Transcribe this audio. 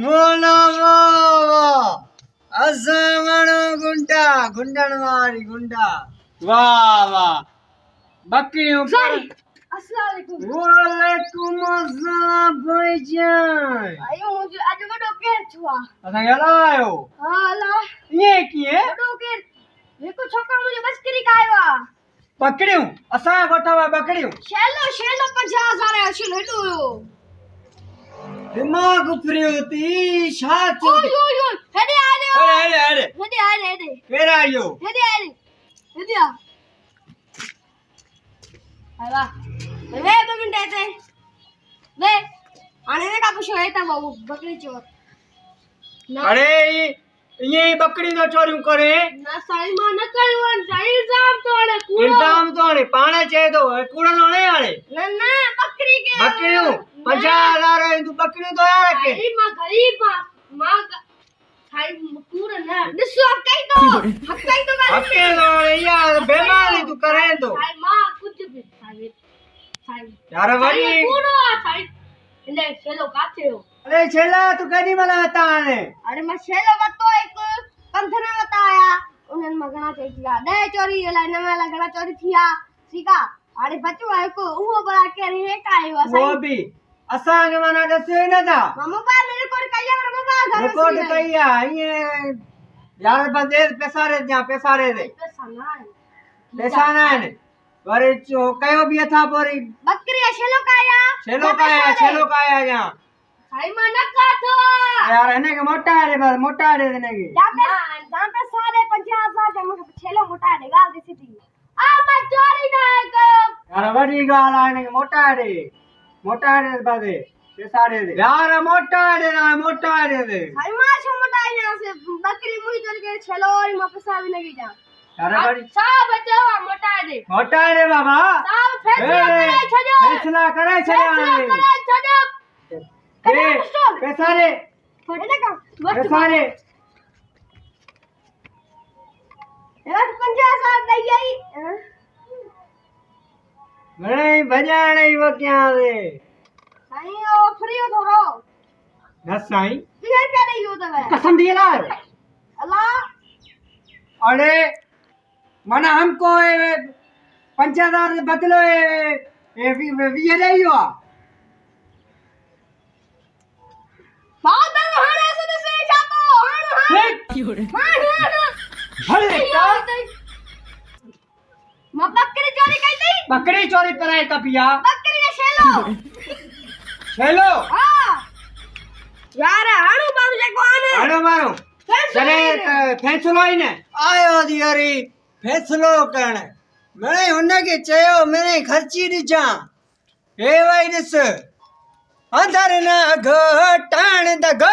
बोलो वाह असमणो गुंडा गुंडन वाली गुंडा वाह वाह बकरियों पर वालेकुम अस्सलाम भाईजान आयो मुझे आज बड़ो के छुआ असा गला आयो हां ला ये की है बड़ो के देखो छोकरा मुझे बस्करी कायवा बकरियों असा गोठवा बकरियों शेलो 50,000 अशिल हेडो दिमाग फ्रियोती शाच ओय ओय ओय हेडे हेडे केरा आयो हेडे आ आवा वे बमन देते वे आने ने का पुछो है ता बाबू बकरी चोर अरे ये बकरी नो चोरियो करे ना साई मां न करवन इल्जाम तोड़े कूड़ो इल्जाम तोड़े पाणे चे दो कूड़ा नो नहीं आले ना बकरी के बकरियों 50,000 है तू बकरी तो यार के अरे मां गरीब मां साई कूड़ा ना दिसो कई तो हक्काई तो हक्के तो यार बेमारी तू करे तो साई मां कुछ भी साई यार वाली कूड़ो साई ने चलो काथे हो अरे छेला तू कदी मला बताने अरे मैं शेलो बतो एक पंथना बताया उन्हें मगना चोरिया दे चोरी ला न मैं लगना चोरी थिया सीका अरे बच्चो है को वो बड़ा के रे कायो वो भी असा के मना दसे न था मोबाइल में रिकॉर्ड कइया रे मोबाइल घर रिकॉर्ड कइया ये यार बंदे पैसा रे जा पैसा रे दे पैसा ना है वरे चो कयो भी था पोरी बकरी शेलो काया जा साई मां न काथो यार एने के मोटा रे देने के जाम पे सारे 50,000 जमा छेलो मोटा रे गाल दिसी थी आ मैं चोरी ना कयो यार बड़ी गाल आने के मोटा रे बादे पैसा रे दे यार मोटा रे दे साई मां छो मोटा यहां से बकरी मुई चोरी के छेलो और मां पैसा भी लगी जा यार बड़ी सब बच्चा मोटा रे बाबा सब फैसला करे छजो पैसा रे पैसा रे यार 50,000 दई आई नहीं बजाने वो क्या रे साई ओ फ्री हो थोड़ो दस साई फिर क्या नहीं हो तबे कसम दिला अल्लाह अरे मना हमको 50,000 बदलो ये नहीं हुआ बात हाने से जातो मां बकरी चोरी कई थी बकरी चोरी कराए तपिया बकरी ने छेलो हां यार हाणु बाबू जे को आने हाणु मारो चले फैसलो ही ने आयो दियरी फैसलो करण मैंने हुन के चयो मैंने खर्ची दिजा ए भाई दिस अंदर ना घटाण द घ